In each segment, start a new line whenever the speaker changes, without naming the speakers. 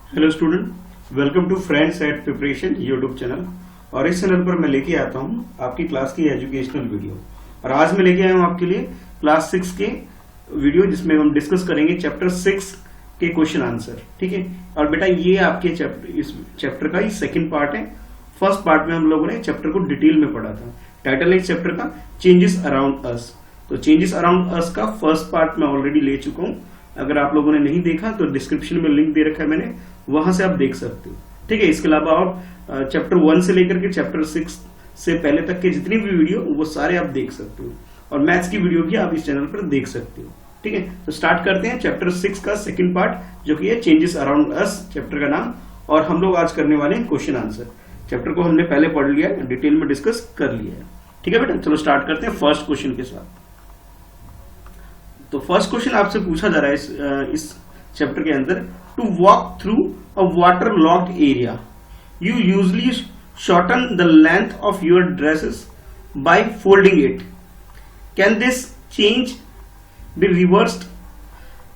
Hello student, welcome to friends at preparation YouTube channel. और इस channel पर मैं लेके आता हूँ आपकी क्लास की एजुकेशनल वीडियो। और आज मैं लेके आया हूँ आपके लिए क्लास 6 के वीडियो, जिसमें हम डिस्कस करेंगे चैप्टर 6 के क्वेश्चन आंसर। ठीक है। और बेटा ये आपके इस चैप्टर का ही सेकेंड पार्ट है। फर्स्ट पार्ट में हम लोगों ने चैप्टर को डिटेल में पढ़ा था। टाइटल है इस चैप्टर का चेंजेस अराउंड अस। तो चेंजेस अराउंड अस का फर्स्ट पार्ट मैं ऑलरेडी ले चुका हूँ। अगर आप लोगों ने नहीं देखा तो डिस्क्रिप्शन में लिंक दे रखा है मैंने, वहां से आप देख सकते हो। ठीक है। इसके अलावा आप चैप्टर 1 से लेकर के चैप्टर 6 से पहले तक के जितनी भी वीडियो वो सारे आप देख सकते हो। और मैथ्स की वीडियो भी आप इस चैनल पर देख सकते हो। ठीक है। तो स्टार्ट करते हैं चैप्टर 6 का सेकंड पार्ट, जो कि है चेंजेस अराउंड अस, चैप्टर का नाम। और हम लोग आज करने वाले हैं क्वेश्चन आंसर। चैप्टर को हमने पहले पढ़ लिया है, डिटेल में डिस्कस कर लिया है। ठीक है बेटा, चलो स्टार्ट करते हैं फर्स्ट क्वेश्चन के साथ। तो फर्स्ट क्वेश्चन आपसे पूछा जा रहा है इस चैप्टर के अंदर, to walk through a waterlogged area you usually shorten the length of your dresses by folding it, can this change be reversed.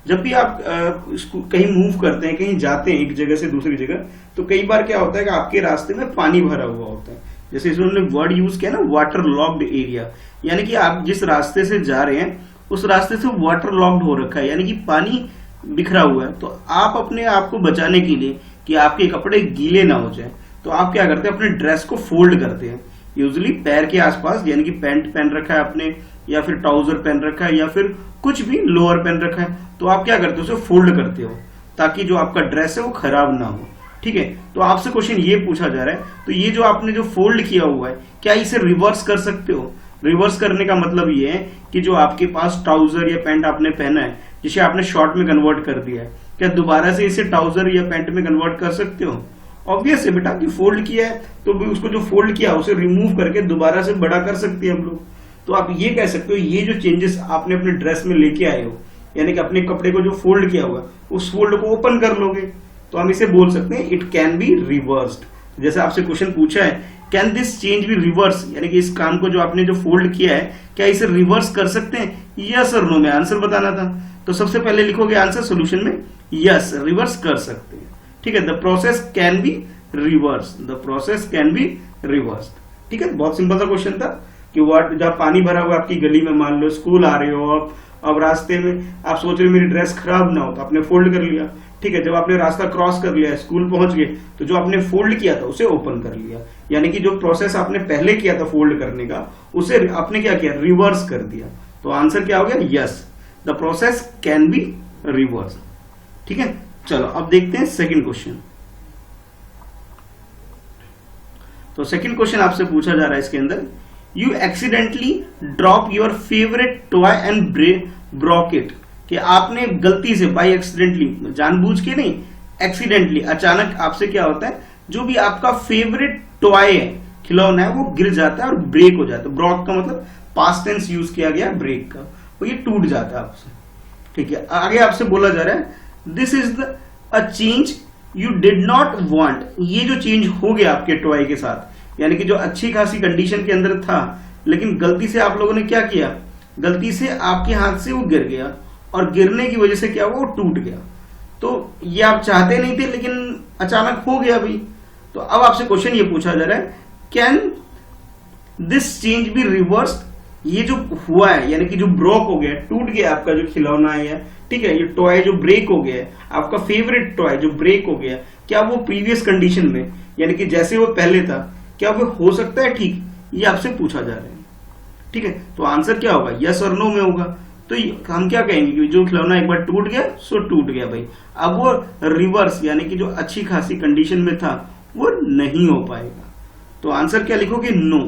जब भी आप कहीं मूव करते हैं, कहीं जाते हैं एक जगह से दूसरी जगह, तो कई बार क्या होता है कि आपके रास्ते में पानी भरा हुआ होता है। जैसे इसमें उन्होंने वर्ड यूज किया ना, वाटर लॉक्ड एरिया, यानी कि आप जिस रास्ते से जा रहे हैं उस रास्ते से वाटर लॉक्ड हो रखा है, यानी कि पानी बिखरा हुआ है। तो आप अपने आप को बचाने के लिए कि आपके कपड़े गीले ना हो जाए, तो आप क्या करते हैं, अपने ड्रेस को फोल्ड करते हैं। यूजुअली पैर के आसपास, यानी कि पैंट पहन रखा है आपने, या फिर ट्राउजर पहन रखा है, या फिर कुछ भी लोअर पहन रखा है, तो आप क्या करते हो, उसे फोल्ड करते हो ताकि जो आपका ड्रेस है वो खराब ना हो। ठीक है। तो आपसे क्वेश्चन ये पूछा जा रहा है, तो ये जो आपने जो फोल्ड किया हुआ है, क्या इसे रिवर्स कर सकते हो। रिवर्स करने का मतलब ये है कि जो आपके पास ट्राउजर या पैंट आपने पहना है, जिसे आपने शॉर्ट में कन्वर्ट कर दिया है, क्या दोबारा से इसे ट्राउजर या पैंट में कन्वर्ट कर सकते हो। ऑब्वियस है बेटा, कि फोल्ड किया है तो भी उसको जो फोल्ड किया उसे रिमूव करके दोबारा से बड़ा कर सकते हैं हम लोग। तो आप ये कह सकते हो, ये जो चेंजेस आपने अपने ड्रेस में लेके आए हो, यानी कि अपने कपड़े को जो फोल्ड किया हुआ उस फोल्ड को ओपन कर लोगे, तो हम इसे बोल सकते हैं इट कैन बी रिवर्स्ड। जैसे आपसे क्वेश्चन पूछा है, can this change B reverse, यानी कि इस काम को जो आपने जो फोल्ड किया है, क्या इसे रिवर्स कर सकते हैं, यस और नो में आंसर बताना था। तो सबसे पहले लिखोगे आंसर सोल्यूशन में, यस रिवर्स कर सकते हैं। ठीक है। The process can be reverse, the process can be reverse. ठीक है। बहुत सिंपल सा क्वेश्चन था कि व्हाट, जब पानी भरा हुआ आपकी गली में, मान लो स्कूल आ रहे हो आप, अब रास्ते में आप सोच रहे हो मेरी ड्रेस खराब ना हो, तो आपने फोल्ड कर लिया। ठीक है। जब आपने रास्ता क्रॉस कर लिया, स्कूल पहुंच गए, तो जो आपने फोल्ड किया था उसे ओपन कर लिया, यानी कि जो प्रोसेस आपने पहले किया था फोल्ड करने का, उसे आपने क्या किया, रिवर्स कर दिया। तो आंसर क्या हो गया, yes the process can be reverse. ठीक है। चलो अब देखते हैं सेकंड क्वेश्चन। तो सेकंड क्वेश्चन आपसे पूछा जा रहा है इसके अंदर, you accidentally drop your favourite toy and broke it, कि आपने गलती से, बाय एक्सीडेंटली, जानबूझ के नहीं, एक्सीडेंटली, अचानक आपसे क्या होता है, जो भी आपका फेवरेट टॉय है, खिलौना है, वो गिर जाता है और ब्रेक हो जाता है। ब्रोक का मतलब पास्ट टेंस यूज किया गया ब्रेक का, वो ये टूट जाता है आपसे। ठीक है। आगे आपसे बोला जा रहा है, this is a change you did not want, ये जो चेंज हो गया आपके टॉय के साथ, यानी कि जो अच्छी खासी कंडीशन के अंदर था, लेकिन गलती से आप लोगों ने क्या किया, गलती से आपके हाथ से वो गिर गया, और गिरने की वजह से क्या हुआ, वो टूट गया। तो ये आप चाहते नहीं थे, लेकिन अचानक हो गया भाई। तो अब आपसे क्वेश्चन ये पूछा जा रहा है, can this change be reversed, ये जो हुआ है, यानी कि जो ब्रोक हो गया, टूट गया आपका जो खिलौना है, ठीक है, ये टॉय जो ब्रेक हो गया है, आपका फेवरेट टॉय जो ब्रेक हो गया, क्या वो प्रीवियस कंडीशन में, यानी कि जैसे वो पहले था, क्या वो हो सकता है ठीक, ये आपसे पूछा जा रहा है। ठीक है। तो आंसर क्या होगा, यस और नो में होगा। तो हम क्या कहेंगे कि जो खिलौना एक बार टूट गया सो टूट गया भाई, अब वो रिवर्स, यानी कि जो अच्छी खासी कंडीशन में था वो नहीं हो पाएगा। तो आंसर क्या लिखोगे, नो।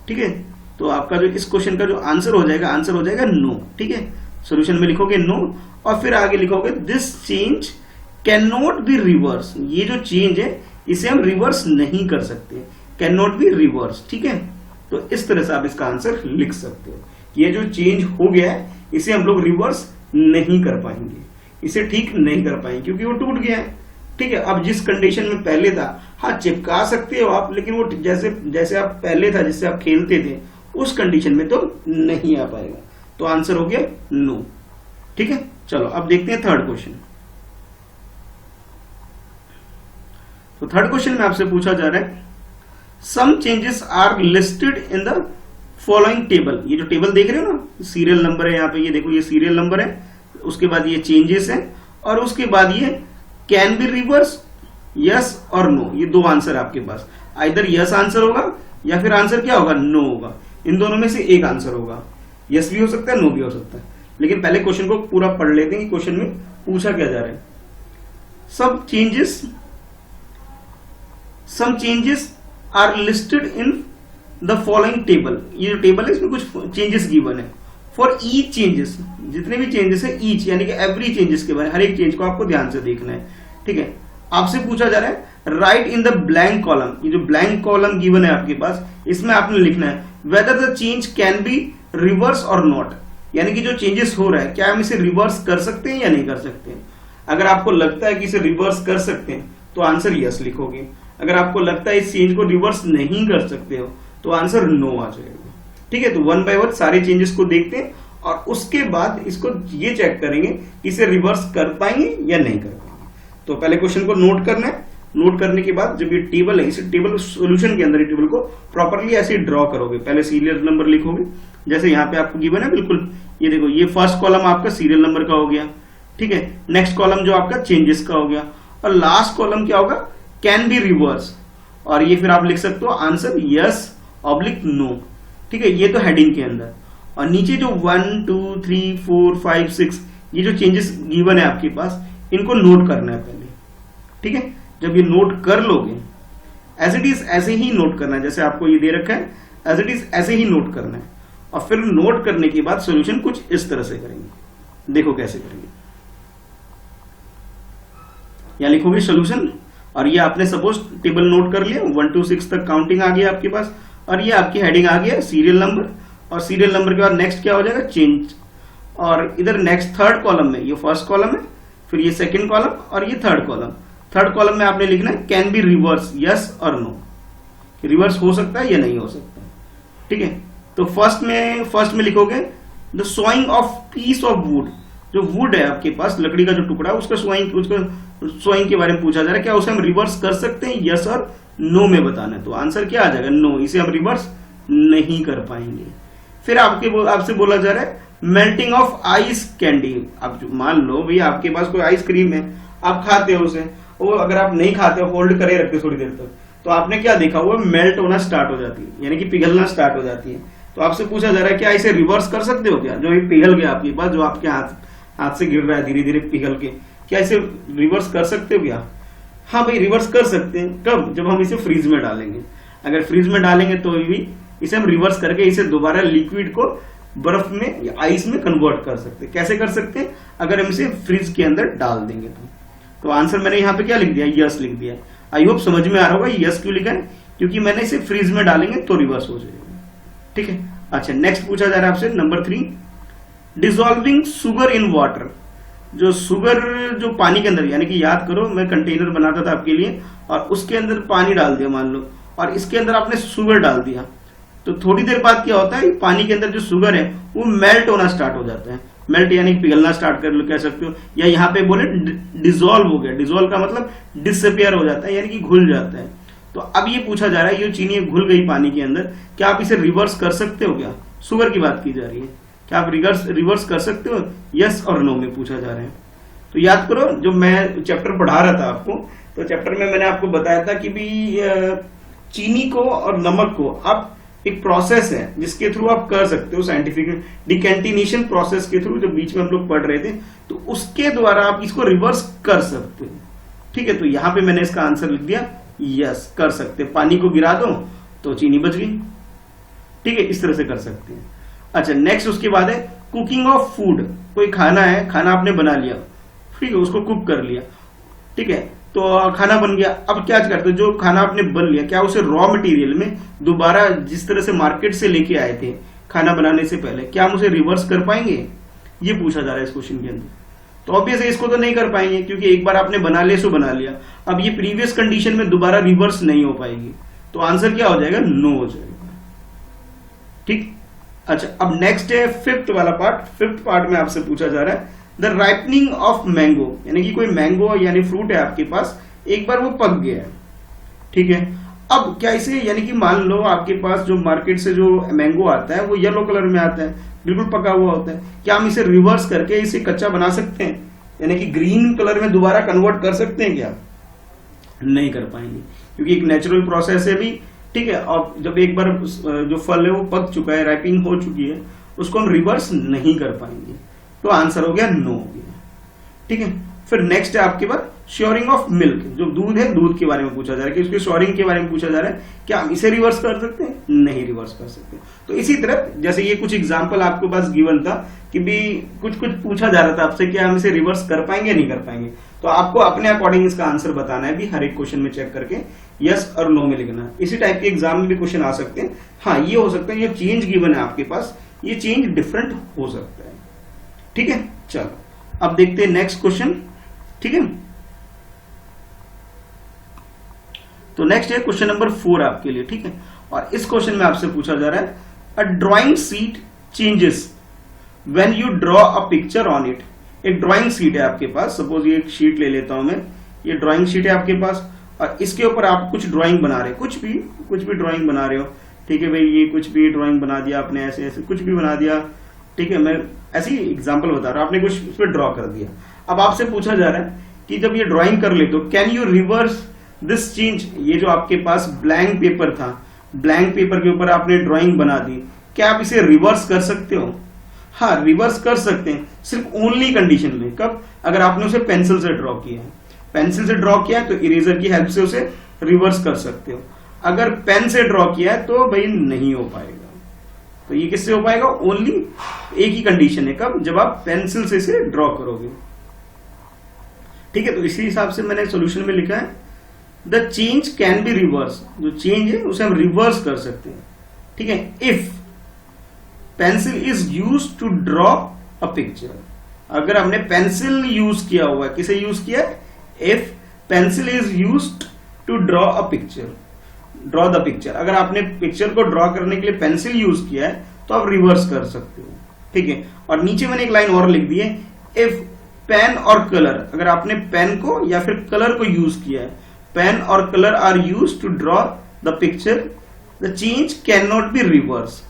ठीक है। तो आपका जो इस क्वेश्चन का जो आंसर हो जाएगा नो। ठीक है। सॉल्यूशन में लिखोगे नो, और फिर आगे लिखोगे this change can not be reverse, ये जो चेंज है इसे हम रिवर्स नहीं कर सकते, कैन नॉट बी रिवर्स। ठीक है। तो इस तरह से आप इसका आंसर लिख सकते हो, ये जो चेंज हो गया है इसे हम लोग रिवर्स नहीं कर पाएंगे, इसे ठीक नहीं कर पाएंगे, क्योंकि वो टूट गया है। ठीक है। अब जिस कंडीशन में पहले था, हाँ चिपका सकते हो आप, लेकिन वो जैसे आप पहले था, जिससे आप खेलते थे, उस कंडीशन में तो नहीं आ पाएगा। तो आंसर हो गया नो। ठीक है। चलो अब देखते हैं थर्ड क्वेश्चन। तो थर्ड क्वेश्चन में आपसे पूछा जा रहा है some changes are listed in the following table. ये जो टेबल देख रहे हो ना, सीरियल नंबर है यहाँ पे, ये देखो ये सीरियल नंबर है, उसके बाद ये चेंजेस है, और उसके बाद ये कैन बी रिवर्स, यस और नो। ये दो आंसर आपके पास, आइदर यस आंसर होगा या फिर आंसर क्या होगा, नो होगा। इन दोनों में से एक आंसर होगा, यस भी हो सकता है, नो भी हो सकता है। लेकिन पहले क्वेश्चन को पूरा पढ़ लेते हैं कि क्वेश्चन में पूछा क्या जा रहा है। Some changes are listed in the following table. ये जो टेबल है इसमें कुछ चेंजेस गिवन है। फॉर ईच चेंजेस, जितने भी चेंजेस है, ईच यानी कि एवरी चेंजेस के बारे में, हर एक चेंज को आपको ध्यान से देखना है। ठीक है, आपसे पूछा जा रहा है right in the blank column. ये जो ब्लैंक कॉलम गिवन है आपके पास, इसमें आपने लिखना है whether the change can be reverse और नॉट। यानी कि जो चेंजेस हो रहा है क्या हम इसे रिवर्स कर सकते हैं या नहीं कर सकते हैं। अगर आपको लगता है कि इसे रिवर्स कर सकते हैं तो आंसर यस लिखोगे। अगर आपको लगता है इस चेंज को रिवर्स नहीं कर सकते हो तो आंसर नो आ जाएगा। ठीक है, तो वन बाय वन सारे चेंजेस को देखते हैं और उसके बाद इसको ये चेक करेंगे कि इसे रिवर्स कर पाएंगे या नहीं कर पाएंगे। तो पहले क्वेश्चन को नोट करना है। नोट करने के बाद जब ये टेबल है, इस टेबल सॉल्यूशन के अंदर ये टेबल को प्रॉपर्ली ऐसे ड्रॉ करोगे। पहले सीरियल नंबर लिखोगे, जैसे यहाँ पे आपको गिवन है, बिल्कुल ये देखो, ये फर्स्ट कॉलम आपका सीरियल नंबर का हो गया। ठीक है, नेक्स्ट कॉलम जो आपका चेंजेस का हो गया, और लास्ट कॉलम क्या होगा, कैन बी रिवर्स। और ये फिर आप लिख सकते हो आंसर यस ऑब्लिक नो। ठीक है, ये तो हेडिंग के अंदर। और नीचे जो 1 2 3 4 5 6 ये जो चेंजेस गिवन है आपके पास, इनको नोट करना है पहले। ठीक है, जब ये नोट कर लोगे, एज इट इज ऐसे ही नोट करना है, जैसे आपको ये दे रखा है, एज इट इज ऐसे ही नोट करना है। और फिर नोट करने के बाद सॉल्यूशन कुछ इस तरह से करेंगे। देखो कैसे करेंगे, यहां लिखोगे सॉल्यूशन, और ये आपने सपोज टेबल नोट कर लिया, 1 to 6 तक काउंटिंग आ गया आपके पास, और ये आपकी हेडिंग आ गया सीरियल नंबर, और सीरियल नंबर के बाद नेक्स्ट क्या हो जाएगा, चेंज। और इधर नेक्स्ट थर्ड कॉलम में ये फर्स्ट कॉलम है, फिर ये सेकंड कॉलम और ये थर्ड कॉलम। थर्ड कॉलम में आपने लिखना है कैन बी रिवर्स, यस और नो, रिवर्स हो सकता है या नहीं हो सकता। ठीक है, तो फर्स्ट में लिखोगे the sawing of piece of wood. जो वुड है आपके पास, लकड़ी का जो टुकड़ा है, उसका सोइंग के बारे में पूछा जा रहा है, क्या उसे हम रिवर्स कर सकते हैं, यस और नो में बताना है। तो आंसर क्या आ जाएगा, नो, इसे हम रिवर्स नहीं कर पाएंगे। फिर आपसे बोला जा रहा है मेल्टिंग ऑफ आइस कैंडी। अब मान लो भैया आपके पास कोई आइसक्रीम है, आप खाते हो उसे, वो अगर आप नहीं खाते हो, होल्ड करे रखते थोड़ी देर तक, तो आपने क्या देखा, वो मेल्ट होना स्टार्ट हो जाती है, यानी कि पिघलना स्टार्ट हो जाती है। तो आपसे पूछा जा रहा है क्या इसे रिवर्स कर सकते हो क्या, जो ये पिघल गया आपके पास, जो आपके हाथ से गिर रहा है धीरे धीरे पिघल के, क्या इसे रिवर्स कर सकते हो क्या। हाँ भाई, रिवर्स कर सकते हैं। कब, जब हम इसे फ्रीज में डालेंगे। अगर फ्रीज में डालेंगे तो भी इसे हम रिवर्स करके इसे दोबारा लिक्विड को बर्फ में या आइस में कन्वर्ट कर सकते हैं। कैसे कर सकते हैं, अगर हम इसे फ्रीज के अंदर डाल देंगे तो आंसर मैंने यहाँ पे क्या लिख दिया, यस लिख दिया। आई होप समझ में आ रहा होगा यस क्यों लिखा है, क्योंकि मैंने इसे फ्रीज में डालेंगे तो रिवर्स हो जाएगा। ठीक है, अच्छा नेक्स्ट पूछा जा रहा है आपसे number 3, dissolving sugar in water. जो शुगर जो पानी के अंदर, यानी कि याद करो मैं कंटेनर बनाता था आपके लिए और उसके अंदर पानी डाल दिया मान लो, और इसके अंदर आपने शुगर डाल दिया, तो थोड़ी देर बाद क्या होता है, पानी के अंदर जो शुगर है वो मेल्ट होना स्टार्ट हो जाता है। मेल्ट यानी पिघलना स्टार्ट कर लो, कह सकते हो, या यहाँ पे बोले डिसॉल्व हो गया। डिसॉल्व का मतलब डिसअपियर हो जाता है, यानी कि घुल जाता है। तो अब ये पूछा जा रहा है, ये चीनी घुल गई पानी के अंदर, क्या आप इसे रिवर्स कर सकते हो क्या। शुगर की बात की जा रही है, क्या आप रिवर्स कर सकते हो, यस और नो में पूछा जा रहा है। तो याद करो, जो मैं चैप्टर पढ़ा रहा था आपको, तो चैप्टर में मैंने आपको बताया था कि भी चीनी को और नमक को आप एक प्रोसेस है जिसके थ्रू आप कर सकते हो, साइंटिफिक डिकेंटिनेशन प्रोसेस के थ्रू, जो बीच में हम लोग पढ़ रहे थे, तो उसके द्वारा आप इसको रिवर्स कर सकते हो। ठीक है, तो यहां पे मैंने इसका आंसर लिख दिया यस, कर सकते। पानी को गिरा दो तो चीनी बच गई। ठीक है, इस तरह से कर सकते हैं। अच्छा नेक्स्ट उसके बाद है कुकिंग ऑफ फूड। कोई खाना है, खाना आपने बना लिया, ठीक है, उसको कुक कर लिया। ठीक है, तो खाना बन गया, अब क्या करते हो, जो खाना आपने बन लिया, क्या उसे रॉ मटेरियल में दोबारा जिस तरह से मार्केट से लेके आए थे खाना बनाने से पहले, क्या हम उसे रिवर्स कर पाएंगे, ये पूछा जा रहा है इस क्वेश्चन के अंदर। तो ऑब्वियस है इसको तो नहीं कर पाएंगे, क्योंकि एक बार आपने बना लिया सो बना लिया, अब ये प्रीवियस कंडीशन में दोबारा रिवर्स नहीं हो पाएगी। तो आंसर क्या हो जाएगा, नो हो जाएगा। ठीक, अच्छा अब नेक्स्ट है फिफ्थ वाला पार्ट। फिफ्थ पार्ट में आपसे पूछा जा रहा है द राइपनिंग ऑफ मैंगो, यानी कि कोई मैंगो यानी फ्रूट है आपके पास, एक बार वो पक गया है, ठीक है। अब क्या इसे, यानी कि मान लो आपके पास जो मार्केट से जो मैंगो आता है वो येलो कलर में आता है, बिल्कुल पका हुआ होता है, क्या हम इसे रिवर्स करके इसे कच्चा बना सकते हैं, यानी कि ग्रीन कलर में दोबारा कन्वर्ट कर सकते हैं क्या? नहीं कर पाएंगे, क्योंकि एक नेचुरल प्रोसेस है भी, ठीक है। और जब एक बार जो फल है वो पक चुका है, राइपिंग हो चुकी है, उसको हम रिवर्स नहीं कर पाएंगे। तो आंसर हो गया नो हो गया, ठीक है। फिर नेक्स्ट है आपके पास श्योरिंग ऑफ मिल्क, जो दूध है, दूध के बारे में पूछा जा रहा है कि उसके श्योरिंग के बारे में पूछा जा रहा है, क्या हम इसे रिवर्स कर सकते हैं? नहीं रिवर्स कर सकते। तो इसी तरह जैसे ये कुछ एग्जांपल आपके पास गिवन था कि भी कुछ कुछ पूछा जा रहा था आपसे, क्या हम इसे रिवर्स कर पाएंगे नहीं कर पाएंगे, तो आपको अपने अकॉर्डिंग इसका आंसर बताना है भी, हर एक क्वेश्चन में चेक करके यस और नो में लिखना। इसी टाइप के एग्जाम में भी क्वेश्चन आ सकते हैं। हाँ, ये हो सकता है ये चेंज गिवन है आपके पास, ये चेंज डिफरेंट हो सकता है, ठीक है। चलो अब देखते हैं नेक्स्ट क्वेश्चन, ठीक है। तो नेक्स्ट है क्वेश्चन नंबर 4 आपके लिए, ठीक है। और इस क्वेश्चन में आपसे पूछा जा रहा है a drawing sheet changes when you draw a picture on it. एक ड्राइंग शीट है आपके पास, सपोज ये एक शीट ले लेता हूं मैं, ये ड्राइंग शीट है आपके पास, और इसके ऊपर आप कुछ ड्राइंग बना रहे हैं, कुछ भी ड्राइंग बना रहे हो, ठीक है भाई। ये कुछ भी ड्राइंग बना दिया आपने, ऐसे ऐसे कुछ भी बना दिया, ठीक है। मैं ऐसी एग्जांपल बता रहा हूं, आपने कुछ उस पर ड्रॉ कर दिया। अब आपसे पूछा जा रहा है कि जब ये ड्राइंग कर ले तो can you reverse this change. ये जो आपके पास ब्लैंक पेपर था, ब्लैंक पेपर के ऊपर आपने ड्राइंग बना दी, क्या आप इसे रिवर्स कर सकते हो? हाँ, रिवर्स कर सकते हैं, सिर्फ ओनली कंडीशन में। कब? अगर आपने उसे पेंसिल से ड्रॉ किया है, पेंसिल से ड्रॉ किया है तो इरेजर की हेल्प से उसे रिवर्स कर सकते हो। अगर पेन से ड्रॉ किया है तो भाई नहीं हो पाएगा। तो ये किससे हो पाएगा? ओनली एक ही कंडीशन है, कब? जब आप पेंसिल से इसे ड्रॉ करोगे, ठीक है। तो इसी हिसाब से मैंने सॉल्यूशन में लिखा है the change can be reverse. जो चेंज है उसे हम रिवर्स कर सकते हैं, ठीक है, if pencil is use to draw a picture. अगर हमने पेंसिल यूज किया हुआ है, किसे यूज किया है? If pencil is use to draw a picture, draw the picture. अगर आपने पिक्चर को ड्रॉ करने के लिए पेंसिल यूज किया है तो आप रिवर्स कर सकते हो, ठीक है। और नीचे मैंने एक लाइन और लिख दी है, इफ पेन और कलर, अगर आपने पेन को या फिर कलर को यूज किया है, पेन और colour are use to draw the picture, the change can not be reverse.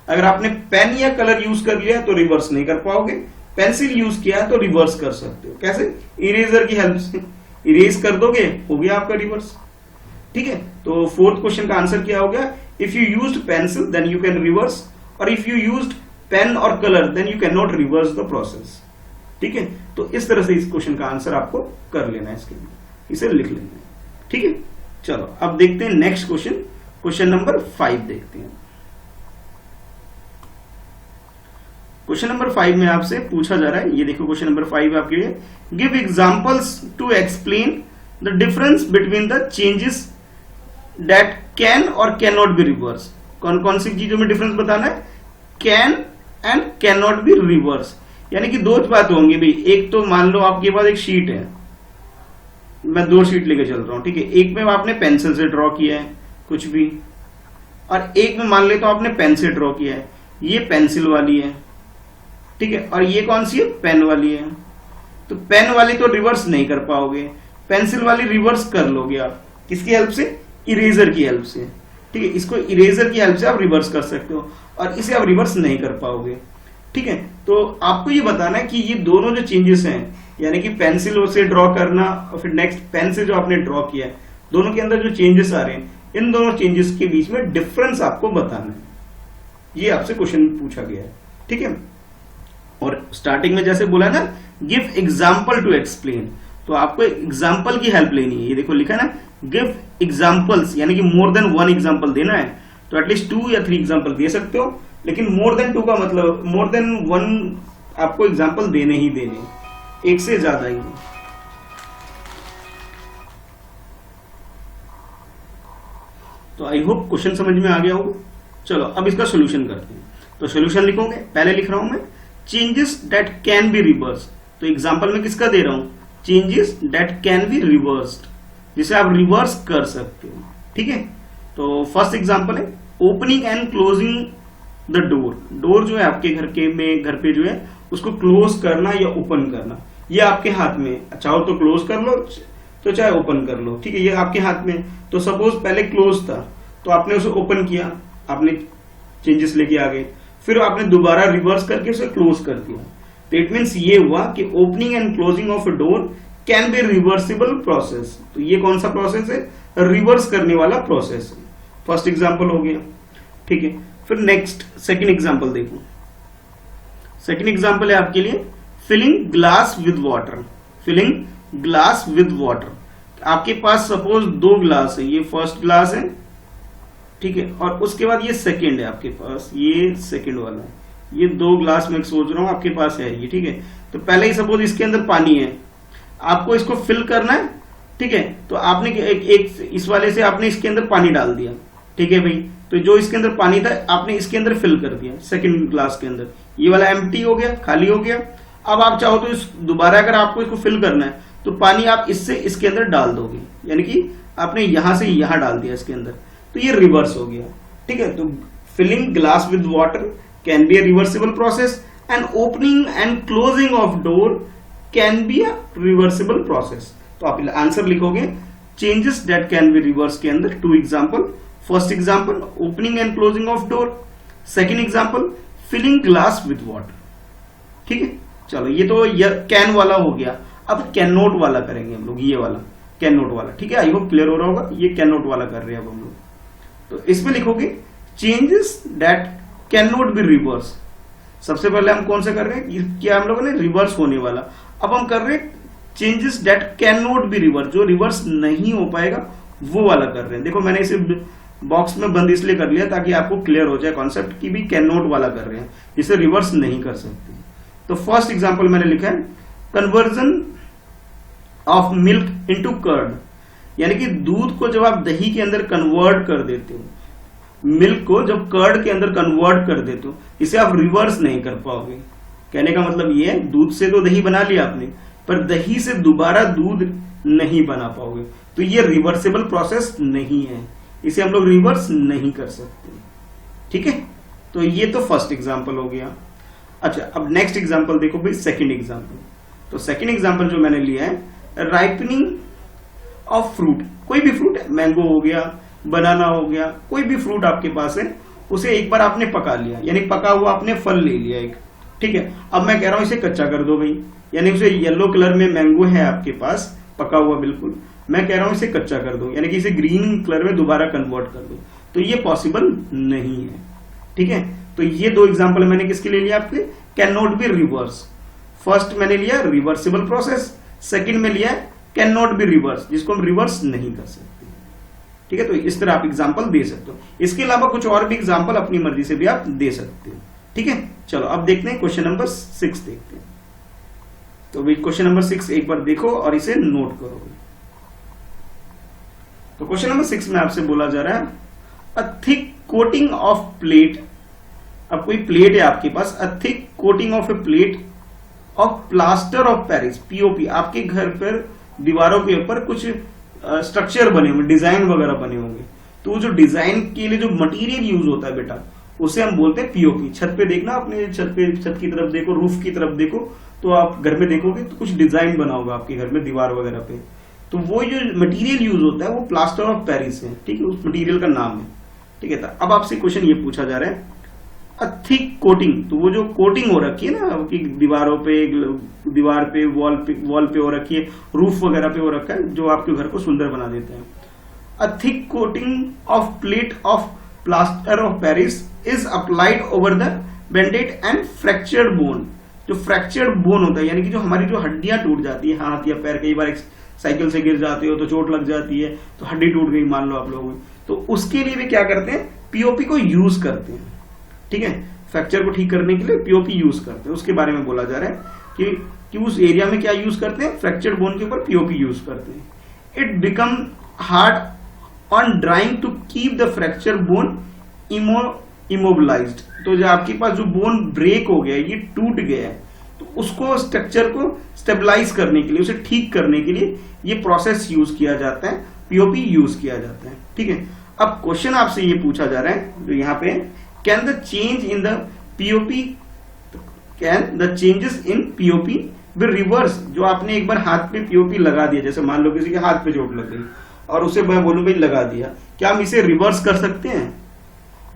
अगर आपने पेन या कलर यूज कर लिया तो रिवर्स नहीं कर पाओगे, पेंसिल यूज किया है तो रिवर्स कर सकते हो। कैसे? इरेजर की हेल्प से इरेज कर दोगे, हो गया आपका रिवर्स, ठीक है। तो फोर्थ क्वेश्चन का आंसर क्या हो गया? If you used pencil then you can reverse, और इफ यू यूज्ड पेन और colour then you can not reverse the process, ठीक है। तो इस तरह से इस क्वेश्चन का आंसर आपको कर लेना है, इसके लिए इसे लिख लेना है, ठीक है। चलो अब देखते हैं नेक्स्ट क्वेश्चन, क्वेश्चन नंबर 5 देखते हैं। क्वेश्चन नंबर 5 में आपसे पूछा जा रहा है, ये देखो क्वेश्चन नंबर 5 आपके लिए, give examples to explain the difference between the changes that can और कैन नॉट बी रिवर्स। कौन कौन सी चीजों में डिफरेंस बताना है? Can and can not be reverse, यानी कि दो बात होंगी भाई। एक तो मान लो आपके पास एक शीट है, मैं 2 शीट लेके चल रहा हूं, ठीक है। एक में आपने पेंसिल से ड्रॉ किया है कुछ भी, और एक में मान ले तो आपने पेन से ड्रॉ किया है। ये पेंसिल वाली है, ठीक है, और ये कौन सी है? पेन वाली है। तो पेन वाली तो रिवर्स नहीं कर पाओगे, पेंसिल वाली रिवर्स कर लोगे आप, किसकी हेल्प से? इरेजर की हेल्प से, ठीक है। इसको इरेजर की हेल्प से आप रिवर्स कर सकते हो, और इसे आप रिवर्स नहीं कर पाओगे, ठीक है। तो आपको ये बताना है कि ये दोनों जो चेंजेस हैं, यानी कि पेंसिल से ड्रॉ करना और फिर नेक्स्ट पेन से जो आपने ड्रॉ किया है, दोनों के अंदर जो चेंजेस आ रहे हैं, इन दोनों चेंजेस के बीच में डिफरेंस आपको बताना है। ये आपसे क्वेश्चन पूछा गया है, ठीक है। और स्टार्टिंग में जैसे बोला ना, गिव एग्जाम्पल टू एक्सप्लेन, तो आपको एग्जाम्पल की हेल्प लेनी है। ये देखो लिखा है ना, गिव एग्जाम्पल्स, यानी कि मोर देन 1 एग्जाम्पल देना है। तो एटलीस्ट 2 या 3 एग्जाम्पल दे सकते हो, लेकिन मोर देन 2 का मतलब मोर देन 1 आपको एग्जाम्पल देने ही देने, एक से ज्यादा ही। तो आई होप क्वेश्चन समझ में आ गया होगा। चलो अब इसका सोल्यूशन करते हैं। तो सोल्यूशन लिखोगे, पहले लिख रहा हूं मैं changes that can be reverse. तो एग्जांपल में किसका दे रहा हूं? Changes that can be reversed, जिसे आप रिवर्स कर सकते हो, ठीक है। तो फर्स्ट एग्जांपल है opening and closing the door. Door जो है आपके घर पे जो है उसको क्लोज करना या ओपन करना, ये आपके हाथ में। चाहो तो क्लोज कर लो, तो चाहे ओपन कर लो, ठीक है, ये आपके हाथ में। तो सपोज पहले क्लोज था तो आपने उसे ओपन किया, आपने चेंजेस लेके आ गए, फिर आपने दोबारा रिवर्स करके उसे क्लोज कर दिया। तो इट मीन्स ये हुआ कि opening and closing of a door can B reversible process. तो ये कौन सा प्रोसेस है? रिवर्स करने वाला प्रोसेस है। फर्स्ट एग्जांपल हो गया, ठीक है। फिर नेक्स्ट सेकंड एग्जांपल देखो। सेकंड एग्जांपल है आपके लिए filling glass with water. Filling glass with water. आपके पास सपोज 2 ग्लास है, ये फर्स्ट ग्लास है, ठीक है, और उसके बाद ये सेकंड है आपके पास, ये सेकंड वाला है। ये 2 ग्लास मैं सोच रहा हूं आपके पास है ये, ठीक है। तो पहले ही सपोज इसके अंदर पानी है, आपको इसको फिल करना है, ठीक है। तो आपने एक इस वाले से आपने इसके अंदर पानी डाल दिया, ठीक है भाई। तो जो इसके अंदर पानी था आपने इसके अंदर फिल कर दिया सेकंड ग्लास के अंदर, ये वाला एम्प्टी हो गया, खाली हो गया। अब आप चाहो तो इस दोबारा अगर आपको इसको फिल करना है तो पानी आप इससे इसके अंदर डाल दोगे, यानी कि आपने यहां से यहां डाल दिया इसके अंदर, तो ये रिवर्स हो गया, ठीक है। तो filling glass with water can be a reversible process and opening and closing of door can be a reversible process. तो आप आंसर लिखोगे changes that can be reverse के अंदर 2 example. First example opening and closing of door, second example filling glass with water, ठीक है। चलो ये तो कैन वाला हो गया, अब कैन नॉट वाला करेंगे हम लोग, ये वाला कैन नॉट वाला, ठीक है। आई होप क्लियर हो रहा होगा, ये कैन नॉट वाला कर रहे हैं अब हम लोग। तो इसमें लिखोगे changes that can not be reverse. सबसे पहले हम कौन सा कर रहे हैं, क्या हम लोगों ने रिवर्स होने वाला, अब हम कर रहे हैं changes that can not be reverse, जो रिवर्स नहीं हो पाएगा वो वाला कर रहे हैं। देखो मैंने इसे बॉक्स में बंद इसलिए कर लिया ताकि आपको क्लियर हो जाए कॉन्सेप्ट की भी कैन नॉट वाला कर रहे हैं, इसे रिवर्स नहीं कर सकते। तो फर्स्ट एग्जांपल मैंने लिखा है conversion of milk into curd, यानी कि दूध को जब आप दही के अंदर कन्वर्ट कर देते हो, मिल्क को जब कर्ड के अंदर कन्वर्ट कर देते हो, इसे आप रिवर्स नहीं कर पाओगे। कहने का मतलब ये है दूध से तो दही बना लिया आपने, पर दही से दोबारा दूध नहीं बना पाओगे, तो ये रिवर्सिबल प्रोसेस नहीं है, इसे हम लोग रिवर्स नहीं कर सकते, ठीक है। तो ये तो फर्स्ट एग्जांपल हो गया। अच्छा अब नेक्स्ट एग्जांपल देखो भाई, सेकंड एग्जांपल। तो सेकंड एग्जांपल जो मैंने लिया है राइपनिंग ऑफ फ्रूट, कोई भी फ्रूट है, मैंगो हो गया, बनाना हो गया, कोई भी फ्रूट आपके पास है, उसे एक बार आपने पका लिया, यानी पका हुआ आपने फल ले लिया एक, ठीक है। अब मैं कह रहा हूं इसे कच्चा कर दो भाई, यानी उसे येलो कलर में मैंगो है आपके पास पका हुआ बिल्कुल, मैं कह रहा हूं इसे कच्चा कर दो, यानी कि इसे ग्रीन कलर में दोबारा कन्वर्ट कर दो, तो ये पॉसिबल नहीं है, ठीक है। तो ये 2 एग्जांपल मैंने किसके लिए लिया आपके, can not be reverse. First मैंने लिया रिवर्सिबल प्रोसेस, सेकंड में लिया कैन नॉट बी रिवर्स, जिसको हम रिवर्स नहीं कर सकते, ठीक है। तो इस तरह आप एग्जांपल दे सकते हो, इसके अलावा कुछ और भी एग्जांपल अपनी मर्जी से भी आप दे सकते हो, ठीक है। चलो अब देखते हैं क्वेश्चन नंबर 6 देखते हैं। तो भाई क्वेश्चन नंबर 6 एक बार देखो और इसे नोट करो। तो क्वेश्चन नंबर 6 में आपसे बोला जा रहा है a thick coating of plate. अब कोई प्लेट है आपके पास, a thick coating of a plate of plaster of Paris, POP. आपके घर पर दीवारों के ऊपर कुछ स्ट्रक्चर बने होंगे, डिजाइन वगैरह बने होंगे, तो जो डिजाइन के लिए जो मटेरियल यूज होता है बेटा, उसे हम बोलते हैं पीओपी। छत पे देखना, अपने छत की तरफ देखो, रूफ की तरफ देखो, तो आप घर में देखोगे तो कुछ डिजाइन बना होगा आपके घर में दीवार वगैरह पे, तो वो जो मटेरियल यूज होता है वो प्लास्टर ऑफ पेरिस है, ठीक है, उस मटेरियल का नाम है, ठीक है। अब आपसे क्वेश्चन ये पूछा जा रहा है अ थिक कोटिंग, तो वो जो कोटिंग हो रखी है ना आपकी दीवारों पे, दीवार पे, वॉल पे हो रखी है, रूफ वगैरह पे हो रखा है, जो आपके घर को सुंदर बना देते हैं। अ thick coating of plate of plaster of Paris is applied over the bended and fractured bone. जो फ्रैक्चर्ड बोन होता है, यानी कि जो हमारी जो हड्डियां टूट जाती है, हाथ या पैर, कई बार साइकिल से गिर जाते हो तो चोट लग जाती है, तो हड्डी टूट गई मान लो आप लोगों की, तो उसके लिए वे क्या करते हैं, पीओपी को यूज करते हैं, ठीक है। फ्रैक्चर को ठीक करने के लिए पीओपी यूज करते हैं, उसके बारे में बोला जा रहा है कि उस एरिया में क्या यूज करते हैं, फ्रैक्चर्ड बोन के ऊपर पीओपी यूज करते हैं। It become hard on drying to keep the fracture bone immobilised. तो जो आपके पास जो बोन ब्रेक हो गया, ये टूट गया है, तो उसको स्ट्रक्चर को स्टेबलाइज करने के लिए, उसे ठीक करने के लिए ये प्रोसेस यूज किया जाता है, पीओपी यूज किया जाता है, ठीक है। अब क्वेश्चन आपसे ये पूछा जा रहा है जो यहाँ पे, can the change in the POP, can the changes in POP फिर रिवर्स, जो आपने एक बार हाथ पे पीओपी लगा दिया, जैसे मान लो किसी के हाथ पे चोट लग गई और उसे मैं बोलूं भाई लगा दिया, क्या हम इसे रिवर्स कर सकते हैं?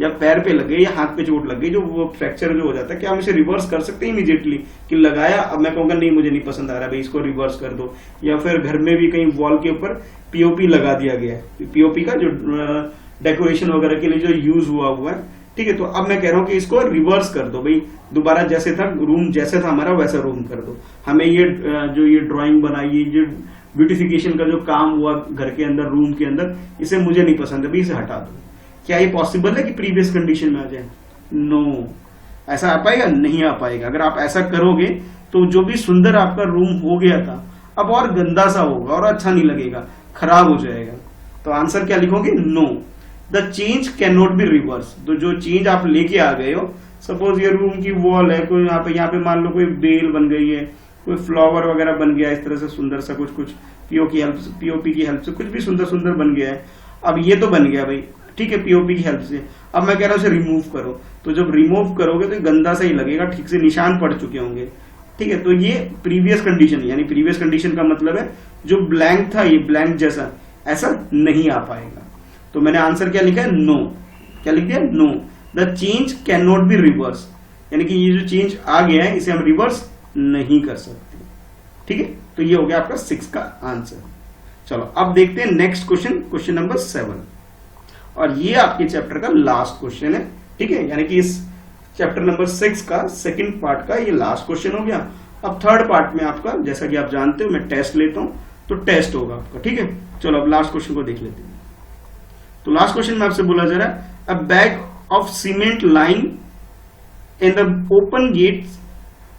या पैर पे लगे या हाथ पे चोट लग गई, जो वो फ्रैक्चर जो हो जाता है, क्या हम इसे रिवर्स कर सकते हैं इमीडिएटली? कि लगाया, अब मैं कहूंगा नहीं मुझे नहीं पसंद आ रहा भाई, इसको रिवर्स कर दो। या फिर घर में भी कहीं वॉल के ऊपर पीओपी लगा दिया गया है, पीओपी का जो डेकोरेशन वगैरह के लिए जो यूज हुआ है, ठीक है, तो अब मैं कह रहा हूँ कि इसको रिवर्स कर दो भाई, दोबारा जैसे था रूम, जैसे था हमारा वैसा रूम कर दो। हमें ये जो ये ड्राइंग बनाई, जो ब्यूटिफिकेशन का जो काम हुआ घर के अंदर, रूम के अंदर, इसे मुझे नहीं पसंद है भाई, इसे हटा दो। क्या ये पॉसिबल है कि प्रीवियस कंडीशन में आ जाए? नो, ऐसा आ पाएगा? नहीं आ पाएगा। अगर आप ऐसा करोगे तो जो भी सुंदर आपका रूम हो गया था अब और गंदा सा होगा और अच्छा नहीं लगेगा, खराब हो जाएगा। तो आंसर क्या लिखोगे? No, the change can not be reverse. तो जो चेंज आप लेके आ गए हो, सपोज ये रूम की वॉल है, कोई यहाँ पे मान लो कोई बेल बन गई है, कोई फ्लावर वगैरह बन गया इस तरह से सुंदर सा, कुछ पीओपी की हेल्प से कुछ भी सुंदर सुंदर बन गया है। अब ये तो बन गया भाई, ठीक है, पीओपी की हेल्प से। अब मैं कह रहा हूँ इसे रिमूव करो, तो जब रिमूव करोगे तो गंदा सा ही लगेगा, ठीक से निशान पड़ चुके होंगे, ठीक है। तो ये प्रीवियस कंडीशन, यानी प्रीवियस कंडीशन का मतलब है जो ब्लैंक था, ये ब्लैंक जैसा ऐसा नहीं आ पाएगा। तो मैंने आंसर क्या लिखा है? नो। क्या लिख दिया? No, the change can not be reverse, यानी कि ये जो चेंज आ गया है इसे हम रिवर्स नहीं कर सकते, ठीक है। तो ये हो गया आपका 6 का आंसर। चलो अब देखते हैं नेक्स्ट क्वेश्चन, क्वेश्चन नंबर 7, और ये आपके चैप्टर का लास्ट क्वेश्चन है, ठीक है। यानी कि इस चैप्टर नंबर 6 का सेकंड पार्ट का ये लास्ट क्वेश्चन हो गया। अब थर्ड पार्ट में आपका, जैसा कि आप जानते हो, मैं टेस्ट लेता हूं, तो टेस्ट होगा आपका, ठीक है। चलो अब लास्ट क्वेश्चन को देख लेते हैं। तो लास्ट क्वेश्चन में आपसे बोला जा रहा है, a bag of cement lying in the open gets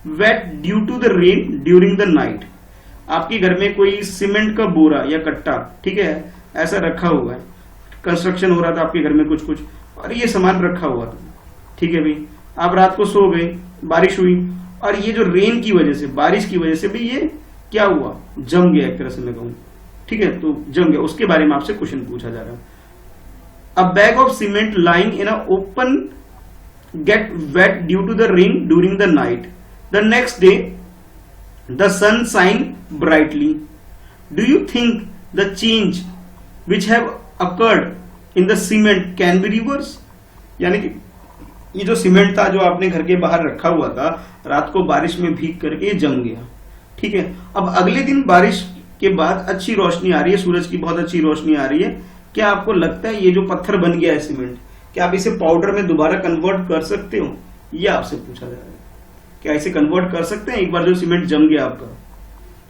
wet due to the rain during the night. आपके घर में कोई सीमेंट का बोरा या कट्टा, ठीक है, ऐसा रखा हुआ है, कंस्ट्रक्शन हो रहा था आपके घर में कुछ कुछ, और ये सामान रखा हुआ था, ठीक है भाई। आप रात को सो गए, बारिश हुई, और ये जो रेन की वजह से, बारिश की वजह से भी ये क्या हुआ? जम गया एक तरह से मैं कहूं, ठीक है। तो जम गया, उसके बारे में आपसे क्वेश्चन पूछा जा रहा है। A bag of cement lying in a open get wet due to the rain during the night, the next day the sun shine brightly, do you think the change which have occurred in the cement can be reverse? यानी कि ये जो cement था, जो आपने घर के बाहर रखा हुआ था, रात को बारिश में भीग करके ये जम गया, ठीक है। अब अगले दिन बारिश के बाद अच्छी रोशनी आ रही है, सूरज की बहुत अच्छी रोशनी आ रही है, क्या आपको लगता है ये जो पत्थर बन गया है सीमेंट, क्या आप इसे पाउडर में दोबारा कन्वर्ट कर सकते हो? ये आपसे पूछा जा रहा है, क्या इसे कन्वर्ट कर सकते हैं एक बार जो सीमेंट जम गया आपका?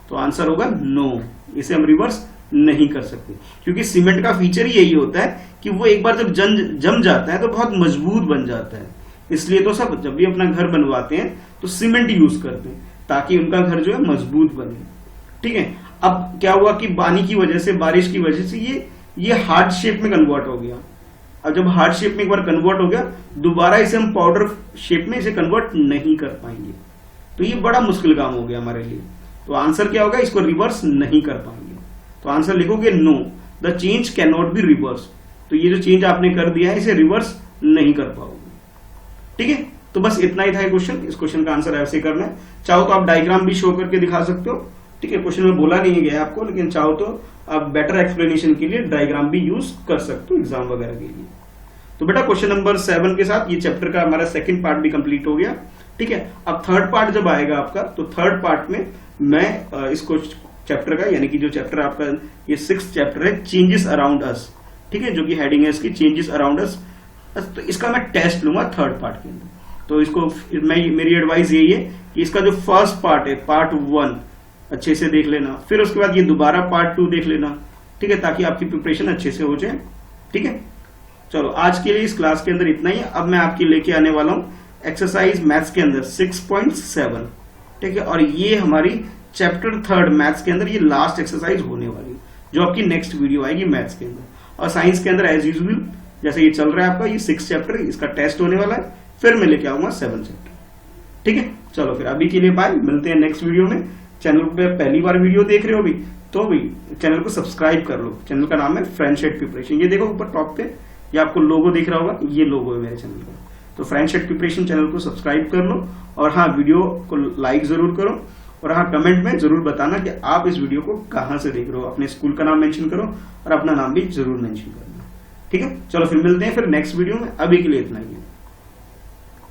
तो आंसर होगा नो, इसे हम रिवर्स नहीं कर सकते, क्योंकि सीमेंट का फीचर ही यही होता है कि वो एक बार जब जम जाता है तो बहुत मजबूत बन जाता है। इसलिए तो सब जब भी अपना घर बनवाते हैं तो सीमेंट यूज करते हैं, ताकि उनका घर जो है मजबूत बने, ठीक है। अब क्या हुआ कि पानी की वजह से, बारिश की वजह से ये हार्ड शेप में कन्वर्ट हो गया। अब जब हार्ड शेप में एक बार कन्वर्ट हो गया, दोबारा इसे हम पाउडर शेप में इसे कन्वर्ट नहीं कर पाएंगे, तो ये बड़ा मुश्किल काम हो गया हमारे लिए। तो आंसर क्या होगा? इसको रिवर्स नहीं कर पाएंगे। तो आंसर लिखोगे no, the change can not be reverse. तो ये जो चेंज आपने कर दिया है इसे रिवर्स नहीं कर पाओगे, ठीक है। तो बस इतना ही था क्वेश्चन। इस क्वेश्चन का आंसर ऐसे करना है। चाहो तो आप डायग्राम भी शो करके दिखा सकते हो, ठीक है। क्वेश्चन में बोला नहीं गया आपको, लेकिन चाहो तो आप बेटर एक्सप्लेनेशन के लिए डायग्राम भी यूज कर सकते हो एग्जाम वगैरह के लिए। तो बेटा क्वेश्चन नंबर 7 के साथ ये चैप्टर का हमारा सेकंड पार्ट भी कंप्लीट हो गया, ठीक है। अब थर्ड पार्ट जब आएगा आपका, तो थर्ड पार्ट में मैं इसको चैप्टर का, यानी कि जो चैप्टर आपका ये 6th चैप्टर है, चेंजेस अराउंड अस, ठीक है, जो कि हेडिंग है इसकी चेंजेस अराउंड अस, तो इसका मैं टेस्ट लूंगा थर्ड पार्ट के अंदर। तो इसको मेरी एडवाइस यही है कि इसका जो फर्स्ट पार्ट है, पार्ट 1 अच्छे से देख लेना, फिर उसके बाद ये दोबारा पार्ट 2 देख लेना, ठीक है, ताकि आपकी प्रिपरेशन अच्छे से हो जाए, ठीक है। चलो आज के लिए इस क्लास के अंदर इतना ही। अब मैं आपके लेके आने वाला हूं एक्सरसाइज मैथ्स के अंदर 6.7, ठीक है, और ये हमारी चैप्टर 3 मैथ्स के अंदर ये लास्ट एक्सरसाइज होने वाली, जो आपकी नेक्स्ट वीडियो आएगी मैथ्स के अंदर। और साइंस के अंदर एज यूजुअल जैसे ये चल रहा है आपका, ये 6 चैप्टर, इसका टेस्ट होने वाला है, फिर मैं लेके आऊंगा 7 चैप्टर, ठीक है। चलो फिर अभी के लिए बाय, मिलते हैं नेक्स्ट वीडियो में। चैनल पे पहली बार वीडियो देख रहे हो भी, तो भी चैनल को सब्सक्राइब कर लो। चैनल का नाम है फ्रेंड्स एट प्रिपरेशन। ये देखो ऊपर टॉप पे, ये आपको लोगो दिख रहा होगा, ये लोगो है मेरे चैनल का। तो फ्रेंड्स एट प्रिपरेशन चैनल को सब्सक्राइब कर लो, और हाँ, वीडियो को लाइक जरूर करो, और हाँ, कमेंट में जरूर बताना कि आप इस वीडियो को कहाँ से देख रहे हो। अपने स्कूल का नाम मेंशन करो और अपना नाम भी जरूर मेंशन करना। ठीक है, चलो फिर मिलते हैं फिर नेक्स्ट वीडियो में। अभी के लिए इतना ही है।